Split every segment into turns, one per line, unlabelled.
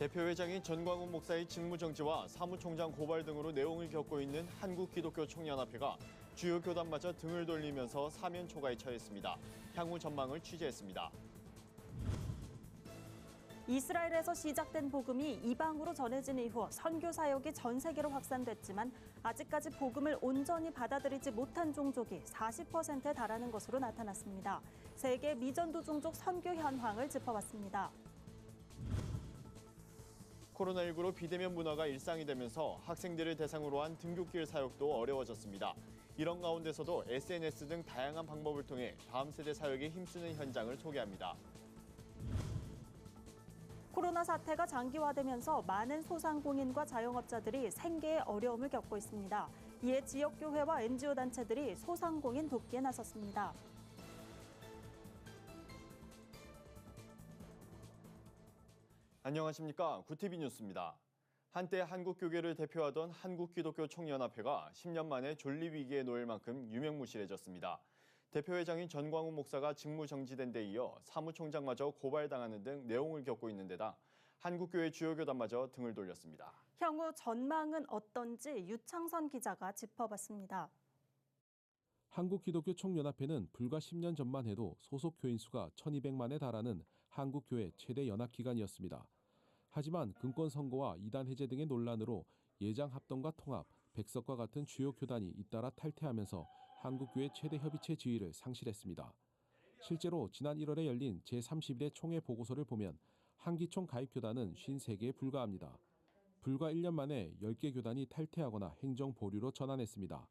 대표회장인 전광훈 목사의 직무정지와 사무총장 고발 등으로 내용을 겪고 있는 한국기독교총연합회가 주요 교단마저 등을 돌리면서 사면 초과에 처했습니다. 향후 전망을 취재했습니다.
이스라엘에서 시작된 복음이 이방으로 전해진 이후 선교 사역이 전 세계로 확산됐지만 아직까지 복음을 온전히 받아들이지 못한 종족이 40%에 달하는 것으로 나타났습니다. 세계 미전도 종족 선교 현황을 짚어봤습니다.
코로나19로 비대면 문화가 일상이 되면서 학생들을 대상으로 한 등굣길 사역도 어려워졌습니다. 이런 가운데서도 SNS 등 다양한 방법을 통해 다음 세대 사역에 힘쓰는 현장을 소개합니다.
코로나 사태가 장기화되면서 많은 소상공인과 자영업자들이 생계에 어려움을 겪고 있습니다. 이에 지역교회와 NGO 단체들이 소상공인 돕기에 나섰습니다.
안녕하십니까. 구티비 뉴스입니다. 한때 한국교계를 대표하던 한국기독교총연합회가 10년 만에 존립위기에 놓일 만큼 유명무실해졌습니다. 대표회장인 전광훈 목사가 직무정지된 데 이어 사무총장마저 고발당하는 등 내용을 겪고 있는 데다 한국교회 주요 교단마저 등을 돌렸습니다.
향후 전망은 어떤지 유창선 기자가 짚어봤습니다.
한국기독교총연합회는 불과 10년 전만 해도 소속 교인 수가 1,200만에 달하는 한국교회 최대 연합기관이었습니다. 하지만 금권 선거와 이단 해제 등의 논란으로 예장 합동과 통합, 백석과 같은 주요 교단이 잇따라 탈퇴하면서 한국교회 최대 협의체 지위를 상실했습니다. 실제로 지난 1월에 열린 제31회 총회 보고서를 보면 한기총 가입 교단은 53개에 불과합니다. 불과 1년 만에 10개 교단이 탈퇴하거나 행정 보류로 전환했습니다.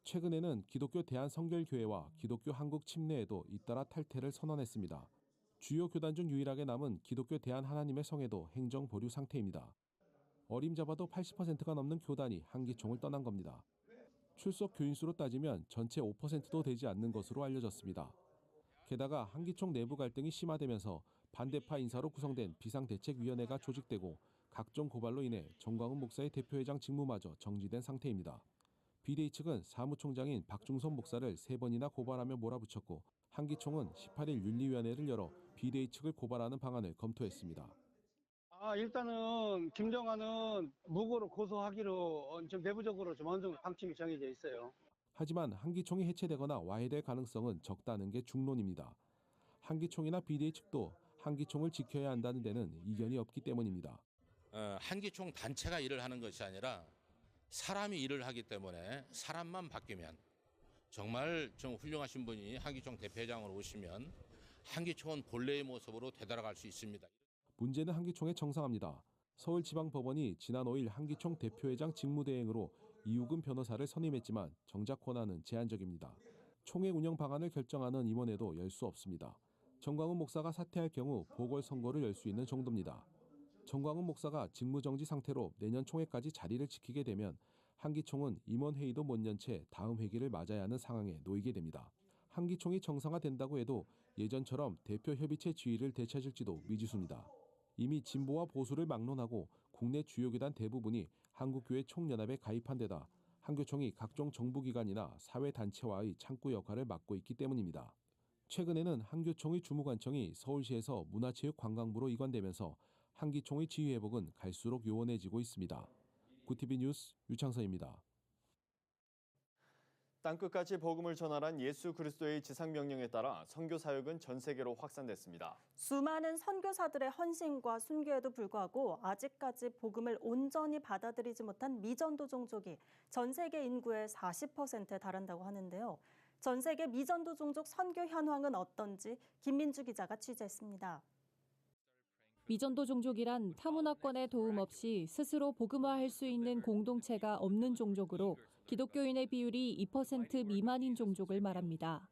최근에는 기독교 대한성결교회와 기독교 한국침례에도 잇따라 탈퇴를 선언했습니다. 주요 교단 중 유일하게 남은 기독교 대한하나님의 성회도 행정 보류 상태입니다. 어림잡아도 80%가 넘는 교단이 한기총을 떠난 겁니다. 출석 교인 수로 따지면 전체 5%도 되지 않는 것으로 알려졌습니다. 게다가 한기총 내부 갈등이 심화되면서 반대파 인사로 구성된 비상대책위원회가 조직되고 각종 고발로 인해 전광훈 목사의 대표회장 직무마저 정지된 상태입니다. 비대위 측은 사무총장인 박중선 목사를 3번이나 고발하며 몰아붙였고 한기총은 18일 윤리위원회를 열어 비대위 측을 고발하는 방안을 검토했습니다.
일단은 김정환은 무고로 고소하기로 좀 내부적으로 좀 어느 정도 방침이 정해져 있어요.
하지만 한기총이 해체되거나 와해될 가능성은 적다는 게 중론입니다. 한기총이나 비대위 측도 한기총을 지켜야 한다는 데는 이견이 없기 때문입니다.
한기총 단체가 일을 하는 것이 아니라 사람이 일을 하기 때문에 사람만 바뀌면 정말 좀 훌륭하신 분이 한기총 대표회장으로 오시면 한기총은 본래의 모습으로 되돌아갈 수 있습니다.
문제는 한기총에 정상합니다. 서울지방법원이 지난 5일 한기총 대표회장 직무대행으로 이우근 변호사를 선임했지만 정작 권한은 제한적입니다. 총회 운영 방안을 결정하는 임원회도 열 수 없습니다. 전광훈 목사가 사퇴할 경우 보궐선거를 열 수 있는 정도입니다. 전광훈 목사가 직무정지 상태로 내년 총회까지 자리를 지키게 되면 한기총은 임원회의도 못 연 채 다음 회기를 맞아야 하는 상황에 놓이게 됩니다. 한기총이 정상화된다고 해도 예전처럼 대표협의체 지위를 되찾을지도 미지수입니다. 이미 진보와 보수를 막론하고 국내 주요 교단 대부분이 한국교회 총연합에 가입한 데다 한교총이 각종 정부기관이나 사회단체와의 창구 역할을 맡고 있기 때문입니다. 최근에는 한교총의 주무관청이 서울시에서 문화체육관광부로 이관되면서 한기총의 지위 회복은 갈수록 요원해지고 있습니다. 구티비 뉴스 유창선입니다.
땅끝까지 복음을 전하란 예수 그리스도의 지상명령에 따라 선교 사역은 전 세계로 확산됐습니다.
수많은 선교사들의 헌신과 순교에도 불구하고 아직까지 복음을 온전히 받아들이지 못한 미전도 종족이 전 세계 인구의 40%에 달한다고 하는데요. 전 세계 미전도 종족 선교 현황은 어떤지 김민주 기자가 취재했습니다.
미전도 종족이란 타문화권의 도움 없이 스스로 복음화할 수 있는 공동체가 없는 종족으로 기독교인의 비율이 2% 미만인 종족을 말합니다.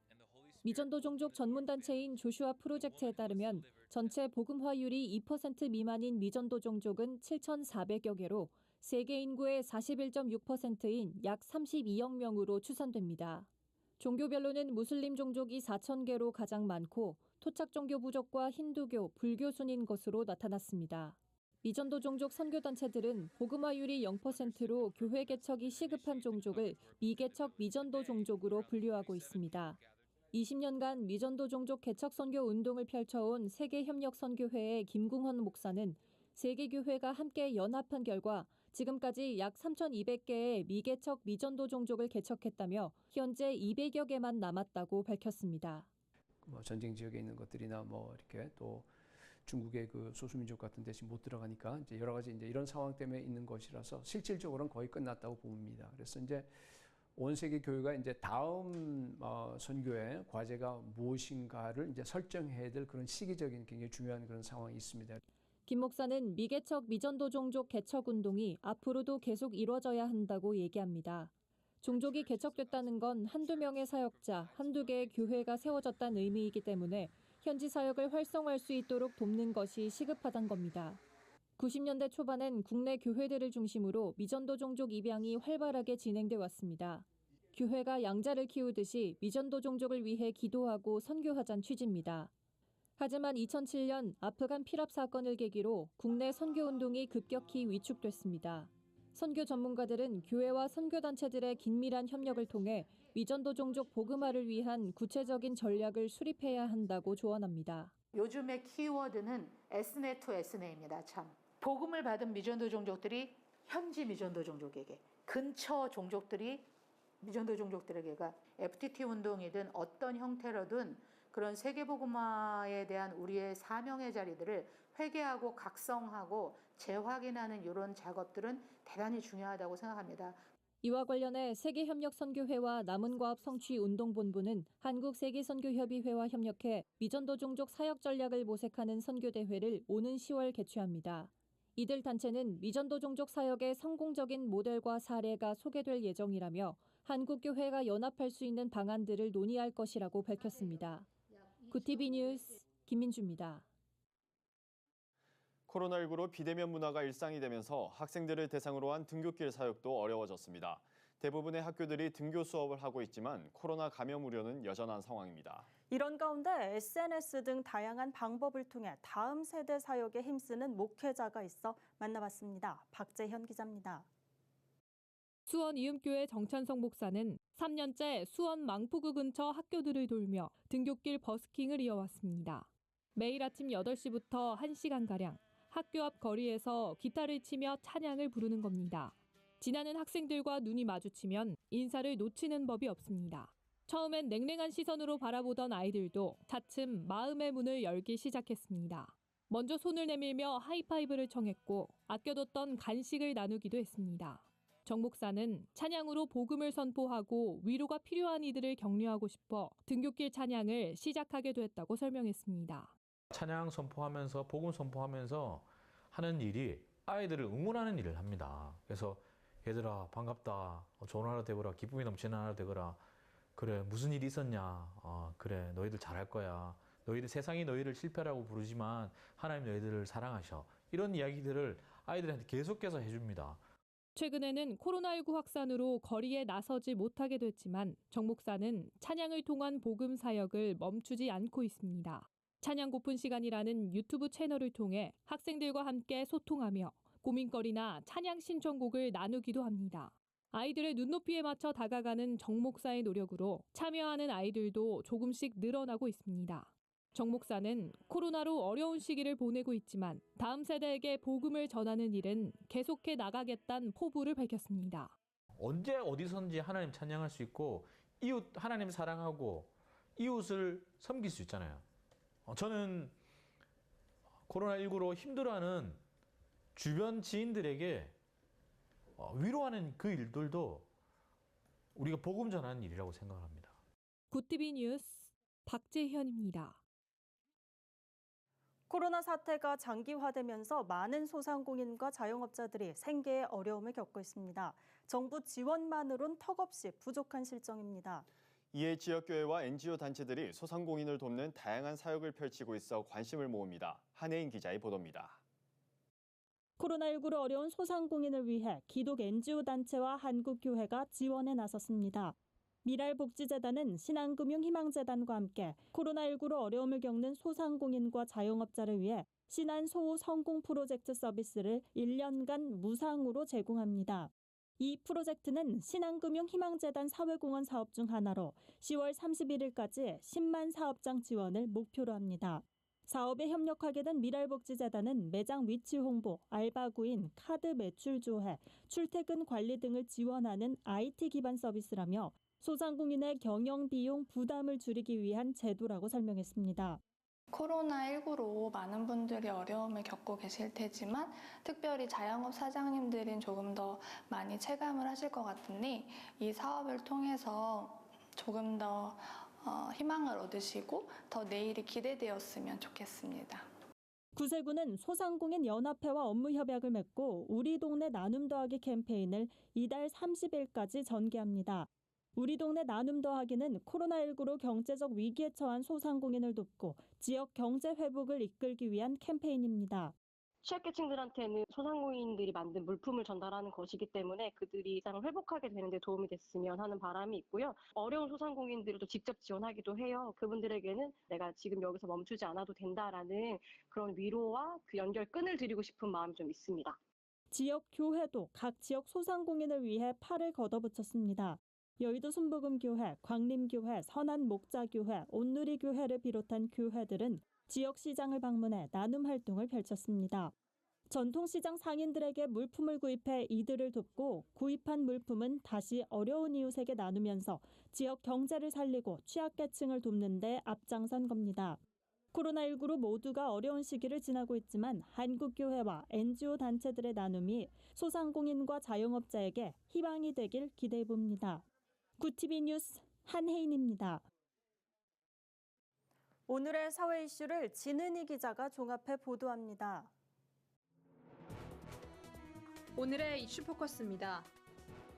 미전도 종족 전문단체인 조슈아 프로젝트에 따르면 전체 복음화율이 2% 미만인 미전도 종족은 7,400여 개로 세계 인구의 41.6%인 약 32억 명으로 추산됩니다. 종교별로는 무슬림 종족이 4,000개로 가장 많고 토착 종교 부족과 힌두교, 불교 순인 것으로 나타났습니다. 미전도 종족 선교단체들은 복음화율이 0%로 교회 개척이 시급한 종족을 미개척 미전도 종족으로 분류하고 있습니다. 20년간 미전도 종족 개척 선교 운동을 펼쳐온 세계협력선교회의 김궁헌 목사는 세개 교회가 함께 연합한 결과 지금까지 약 3,200개의 미개척 미전도 종족을 개척했다며 현재 200여 개만 남았다고 밝혔습니다.
전쟁 지역에 있는 것들이나 이렇게 또 중국의 그 소수민족 같은 데 지금 못 들어가니까 이제 여러 가지 이제 이런 상황 때문에 있는 것이라서 실질적으로는 거의 끝났다고 봅니다. 그래서 이제 온 세계 교회가 이제 다음 선교의 과제가 무엇인가를 이제 설정해야 될 그런 시기적인 굉장히 중요한 그런 상황이 있습니다.
김 목사는 미개척 미전도 종족 개척 운동이 앞으로도 계속 이뤄져야 한다고 얘기합니다. 종족이 개척됐다는 건 한두 명의 사역자, 한두 개의 교회가 세워졌다는 의미이기 때문에 현지 사역을 활성화할 수 있도록 돕는 것이 시급하단 겁니다. 90년대 초반엔 국내 교회들을 중심으로 미전도 종족 입양이 활발하게 진행돼 왔습니다. 교회가 양자를 키우듯이 미전도 종족을 위해 기도하고 선교하자는 취지입니다. 하지만 2007년 아프간 피랍 사건을 계기로 국내 선교 운동이 급격히 위축됐습니다. 선교 전문가들은 교회와 선교단체들의 긴밀한 협력을 통해 미전도 종족 복음화를 위한 구체적인 전략을 수립해야 한다고 조언합니다.
요즘의 키워드는 S네 투 S네입니다. 참. 복음을 받은 미전도 종족들이 현지 미전도 종족에게, 근처 종족들이 미전도 종족들에게가 FTT 운동이든 어떤 형태로든 그런 세계복음화에 대한 우리의 사명의 자리들을 회개하고 각성하고 재확인하는 이런 작업들은 대단히 중요하다고 생각합니다.
이와 관련해 세계협력선교회와 남은과합 성취운동본부는 한국세계선교협의회와 협력해 미전도 종족 사역 전략을 모색하는 선교대회를 오는 10월 개최합니다. 이들 단체는 미전도 종족 사역의 성공적인 모델과 사례가 소개될 예정이라며 한국교회가 연합할 수 있는 방안들을 논의할 것이라고 밝혔습니다. 구TV 뉴스 김민주입니다.
코로나19로 비대면 문화가 일상이 되면서 학생들을 대상으로 한 등굣길 사역도 어려워졌습니다. 대부분의 학교들이 등교 수업을 하고 있지만 코로나 감염 우려는 여전한 상황입니다.
이런 가운데 SNS 등 다양한 방법을 통해 다음 세대 사역에 힘쓰는 목회자가 있어 만나봤습니다. 박재현 기자입니다.
수원 이음교회 정찬성 목사는 3년째 수원 망포구 근처 학교들을 돌며 등굣길 버스킹을 이어왔습니다. 매일 아침 8시부터 1시간가량 학교 앞 거리에서 기타를 치며 찬양을 부르는 겁니다. 지나는 학생들과 눈이 마주치면 인사를 놓치는 법이 없습니다. 처음엔 냉랭한 시선으로 바라보던 아이들도 차츰 마음의 문을 열기 시작했습니다. 먼저 손을 내밀며 하이파이브를 청했고 아껴뒀던 간식을 나누기도 했습니다. 정 목사는 찬양으로 복음을 선포하고 위로가 필요한 이들을 격려하고 싶어 등굣길 찬양을 시작하게 됐다고 설명했습니다.
찬양 선포하면서 복음 선포하면서 하는 일이 아이들을 응원하는 일을 합니다. 그래서 얘들아 반갑다, 좋은 하루 되거라, 기쁨이 넘치는 하루 되거라, 그래 무슨 일이 있었냐, 그래 너희들 잘할 거야, 너희들 세상이 너희를 실패라고 부르지만 하나님 너희들을 사랑하셔, 이런 이야기들을 아이들한테 계속해서 해줍니다.
최근에는 코로나19 확산으로 거리에 나서지 못하게 됐지만 정 목사는 찬양을 통한 복음 사역을 멈추지 않고 있습니다. 찬양 고픈 시간이라는 유튜브 채널을 통해 학생들과 함께 소통하며 고민거리나 찬양 신청곡을 나누기도 합니다. 아이들의 눈높이에 맞춰 다가가는 정 목사의 노력으로 참여하는 아이들도 조금씩 늘어나고 있습니다. 정 목사는 코로나로 어려운 시기를 보내고 있지만 다음 세대에게 복음을 전하는 일은 계속해 나가겠다는 포부를 밝혔습니다.
언제 어디선지 하나님 찬양할 수 있고 이웃 하나님 사랑하고 이웃을 섬길 수 있잖아요. 저는 코로나19로 힘들어하는 주변 지인들에게 위로하는 그 일들도 우리가 복음 전하는 일이라고 생각합니다.
구TV 뉴스 박재현입니다.
코로나 사태가 장기화되면서 많은 소상공인과 자영업자들이 생계에 어려움을 겪고 있습니다. 정부 지원만으론 턱없이 부족한 실정입니다.
이에 지역교회와 NGO 단체들이 소상공인을 돕는 다양한 사역을 펼치고 있어 관심을 모읍니다. 한혜인 기자의 보도입니다.
코로나19로 어려운 소상공인을 위해 기독 NGO 단체와 한국교회가 지원에 나섰습니다. 미랄복지재단은 신한금융희망재단과 함께 코로나19로 어려움을 겪는 소상공인과 자영업자를 위해 신한소호 성공 프로젝트 서비스를 1년간 무상으로 제공합니다. 이 프로젝트는 신한금융희망재단 사회공헌 사업 중 하나로 10월 31일까지 10만 사업장 지원을 목표로 합니다. 사업에 협력하게 된 미랄복지재단은 매장 위치 홍보, 알바구인, 카드 매출 조회, 출퇴근 관리 등을 지원하는 IT 기반 서비스라며 소상공인의 경영 비용 부담을 줄이기 위한 제도라고 설명했습니다.
코로나19로 많은 분들이 어려움을 겪고 계실 테지만 특별히 자영업 사장님들은 조금 더 많이 체감을 하실 것 같으니 이 사업을 통해서 조금 더 희망을 얻으시고 더 내일이 기대되었으면 좋겠습니다.
구세군은 소상공인 연합회와 업무 협약을 맺고 우리 동네 나눔 더하기 캠페인을 이달 30일까지 전개합니다. 우리 동네 나눔 더하기는 코로나19로 경제적 위기에 처한 소상공인을 돕고 지역 경제 회복을 이끌기 위한 캠페인입니다.
취약계층들한테는 소상공인들이 만든 물품을 전달하는 것이기 때문에 그들이 일상을 회복하게 되는 데 도움이 됐으면 하는 바람이 있고요. 어려운 소상공인들을 또 직접 지원하기도 해요. 그분들에게는 내가 지금 여기서 멈추지 않아도 된다라는 그런 위로와 그 연결끈을 드리고 싶은 마음이 좀 있습니다.
지역 교회도 각 지역 소상공인을 위해 팔을 걷어붙였습니다. 여의도 순복음교회, 광림교회, 선한목자교회, 온누리교회를 비롯한 교회들은 지역 시장을 방문해 나눔 활동을 펼쳤습니다. 전통시장 상인들에게 물품을 구입해 이들을 돕고 구입한 물품은 다시 어려운 이웃에게 나누면서 지역 경제를 살리고 취약계층을 돕는 데 앞장선 겁니다. 코로나19로 모두가 어려운 시기를 지나고 있지만 한국교회와 NGO 단체들의 나눔이 소상공인과 자영업자에게 희망이 되길 기대해봅니다. 구TV 뉴스 한혜인입니다. 오늘의 사회 이슈를 진은희 기자가 종합해 보도합니다.
오늘의 이슈 포커스입니다.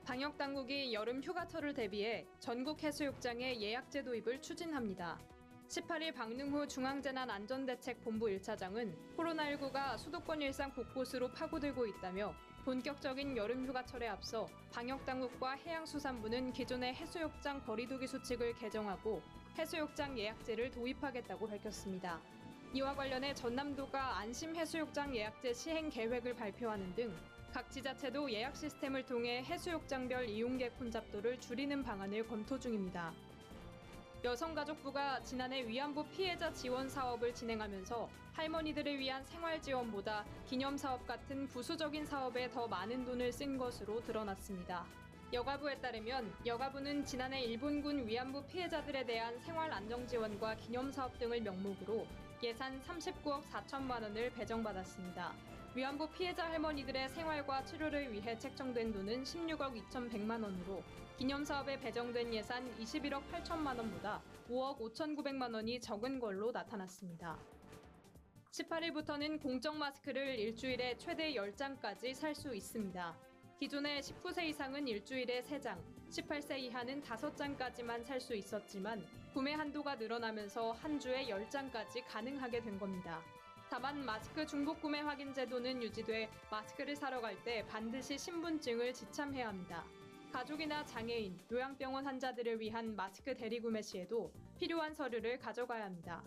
방역 당국이 여름 휴가철을 대비해 전국 해수욕장의 예약제 도입을 추진합니다. 18일 박능후 중앙재난안전대책본부 1차장은 코로나19가 수도권 일상 곳곳으로 파고들고 있다며 본격적인 여름 휴가철에 앞서 방역당국과 해양수산부는 기존의 해수욕장 거리두기 수칙을 개정하고 해수욕장 예약제를 도입하겠다고 밝혔습니다. 이와 관련해 전남도가 안심해수욕장 예약제 시행 계획을 발표하는 등 각 지자체도 예약 시스템을 통해 해수욕장별 이용객 혼잡도를 줄이는 방안을 검토 중입니다. 여성가족부가 지난해 위안부 피해자 지원 사업을 진행하면서 할머니들을 위한 생활 지원보다 기념사업 같은 부수적인 사업에 더 많은 돈을 쓴 것으로 드러났습니다. 여가부에 따르면 여가부는 지난해 일본군 위안부 피해자들에 대한 생활 안정 지원과 기념사업 등을 명목으로 예산 39억 4천만 원을 배정받았습니다. 위안부 피해자 할머니들의 생활과 치료를 위해 책정된 돈은 16억 2,100만 원으로 기념사업에 배정된 예산 21억 8천만 원보다 5억 5,900만 원이 적은 걸로 나타났습니다. 18일부터는 공적 마스크를 일주일에 최대 10장까지 살 수 있습니다. 기존에 19세 이상은 일주일에 3장, 18세 이하는 5장까지만 살 수 있었지만 구매 한도가 늘어나면서 한 주에 10장까지 가능하게 된 겁니다. 다만 마스크 중복 구매 확인 제도는 유지돼 마스크를 사러 갈 때 반드시 신분증을 지참해야 합니다. 가족이나 장애인, 요양병원 환자들을 위한 마스크 대리구매 시에도 필요한 서류를 가져가야 합니다.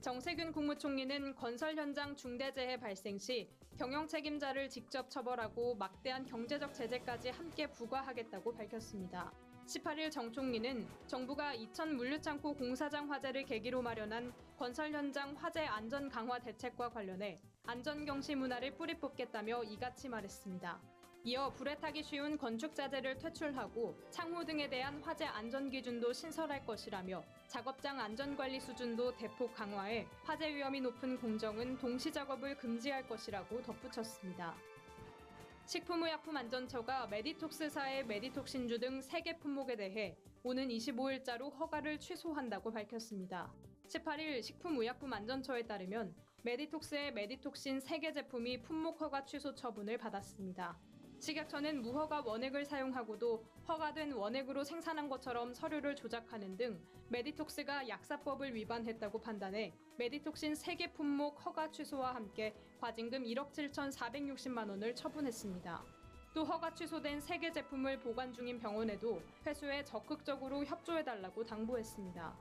정세균 국무총리는 건설 현장 중대재해 발생 시 경영 책임자를 직접 처벌하고 막대한 경제적 제재까지 함께 부과하겠다고 밝혔습니다. 18일 정 총리는 정부가 이천 물류창고 공사장 화재를 계기로 마련한 건설 현장 화재 안전 강화 대책과 관련해 안전경시 문화를 뿌리 뽑겠다며 이같이 말했습니다. 이어 불에 타기 쉬운 건축 자재를 퇴출하고 창호 등에 대한 화재 안전 기준도 신설할 것이라며 작업장 안전관리 수준도 대폭 강화해 화재 위험이 높은 공정은 동시 작업을 금지할 것이라고 덧붙였습니다. 식품의약품안전처가 메디톡스사의 메디톡신주 등 3개 품목에 대해 오는 25일자로 허가를 취소한다고 밝혔습니다. 18일 식품의약품안전처에 따르면 메디톡스의 메디톡신 3개 제품이 품목 허가 취소 처분을 받았습니다. 식약처는 무허가 원액을 사용하고도 허가된 원액으로 생산한 것처럼 서류를 조작하는 등 메디톡스가 약사법을 위반했다고 판단해 메디톡신 3개 품목 허가 취소와 함께 과징금 1억 7,460만 원을 처분했습니다. 또 허가 취소된 3개 제품을 보관 중인 병원에도 회수에 적극적으로 협조해달라고 당부했습니다.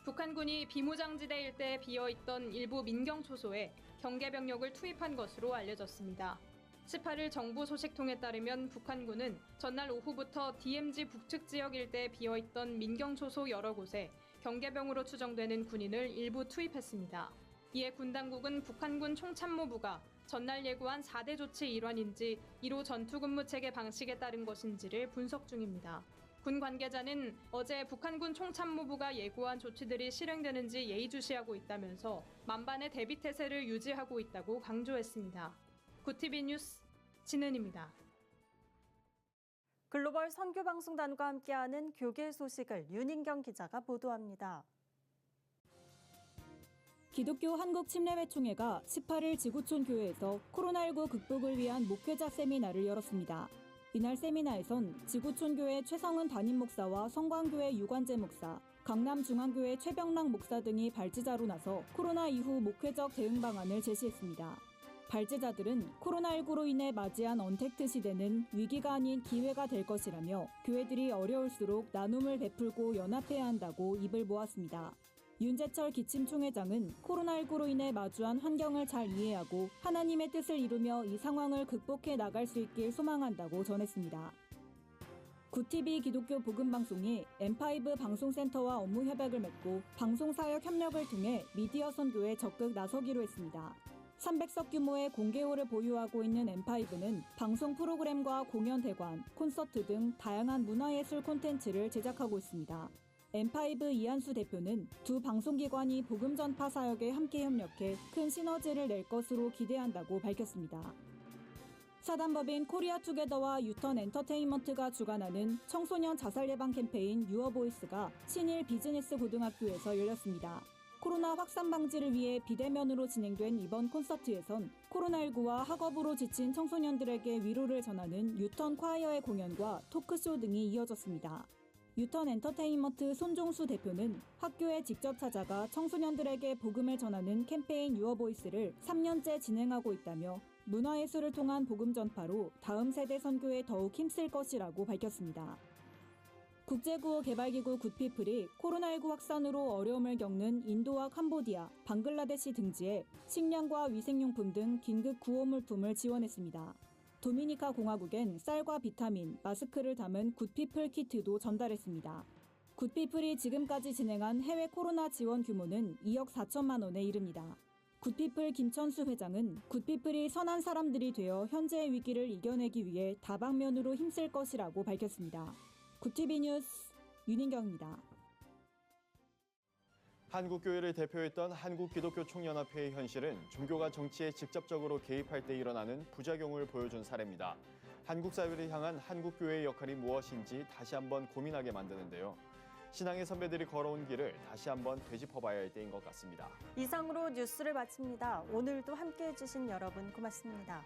북한군이 비무장지대 일대에 비어있던 일부 민경초소에 경계병력을 투입한 것으로 알려졌습니다. 18일 정부 소식통에 따르면 북한군은 전날 오후부터 DMZ 북측 지역 일대에 비어있던 민경 초소 여러 곳에 경계병으로 추정되는 군인을 일부 투입했습니다. 이에 군 당국은 북한군 총참모부가 전날 예고한 4대 조치 일환인지 1호 전투근무 체계 방식에 따른 것인지를 분석 중입니다. 군 관계자는 어제 북한군 총참모부가 예고한 조치들이 실행되는지 예의주시하고 있다면서 만반의 대비 태세를 유지하고 있다고 강조했습니다. 구TV 뉴스 진은입니다.
글로벌 선교방송단과 함께하는 교계 소식을 윤인경 기자가 보도합니다.
기독교 한국침례회총회가 18일 지구촌 교회에서 코로나19 극복을 위한 목회자 세미나를 열었습니다. 이날 세미나에선 지구촌 교회 최성은 담임 목사와 성광교회 유관재 목사, 강남중앙교회 최병락 목사 등이 발제자로 나서 코로나 이후 목회적 대응 방안을 제시했습니다. 발제자들은 코로나19로 인해 맞이한 언택트 시대는 위기가 아닌 기회가 될 것이라며 교회들이 어려울수록 나눔을 베풀고 연합해야 한다고 입을 모았습니다. 윤재철 기침총회장은 코로나19로 인해 마주한 환경을 잘 이해하고 하나님의 뜻을 이루며 이 상황을 극복해 나갈 수 있길 소망한다고 전했습니다. 구TV 기독교 복음방송이 M5 방송센터와 업무 협약을 맺고 방송사역 협력을 통해 미디어 선교에 적극 나서기로 했습니다. 300석 규모의 공개홀을 보유하고 있는 M5는 방송 프로그램과 공연 대관, 콘서트 등 다양한 문화예술 콘텐츠를 제작하고 있습니다. M5 이한수 대표는 두 방송기관이 복음 전파 사역에 함께 협력해 큰 시너지를 낼 것으로 기대한다고 밝혔습니다. 사단법인 코리아투게더와 유턴 엔터테인먼트가 주관하는 청소년 자살 예방 캠페인 유어보이스가 신일 비즈니스 고등학교에서 열렸습니다. 코로나 확산 방지를 위해 비대면으로 진행된 이번 콘서트에선 코로나19와 학업으로 지친 청소년들에게 위로를 전하는 유턴 콰이어의 공연과 토크쇼 등이 이어졌습니다. 유턴 엔터테인먼트 손종수 대표는 학교에 직접 찾아가 청소년들에게 복음을 전하는 캠페인 유어보이스를 3년째 진행하고 있다며 문화예술을 통한 복음 전파로 다음 세대 선교에 더욱 힘쓸 것이라고 밝혔습니다. 국제구호개발기구 굿피플이 코로나19 확산으로 어려움을 겪는 인도와 캄보디아, 방글라데시 등지에 식량과 위생용품 등 긴급 구호 물품을 지원했습니다. 도미니카 공화국엔 쌀과 비타민, 마스크를 담은 굿피플 키트도 전달했습니다. 굿피플이 지금까지 진행한 해외 코로나 지원 규모는 2억 4천만 원에 이릅니다. 굿피플 김천수 회장은 굿피플이 선한 사람들이 되어 현재의 위기를 이겨내기 위해 다방면으로 힘쓸 것이라고 밝혔습니다. 구TV 뉴스 윤인경입니다.
한국교회를 대표했던 한국기독교총연합회의 현실은 종교가 정치에 직접적으로 개입할 때 일어나는 부작용을 보여준 사례입니다. 한국 사회를 향한 한국교회의 역할이 무엇인지 다시 한번 고민하게 만드는데요. 신앙의 선배들이 걸어온 길을 다시 한번 되짚어봐야 할 때인 것 같습니다.
이상으로 뉴스를 마칩니다. 오늘도 함께해 주신 여러분 고맙습니다.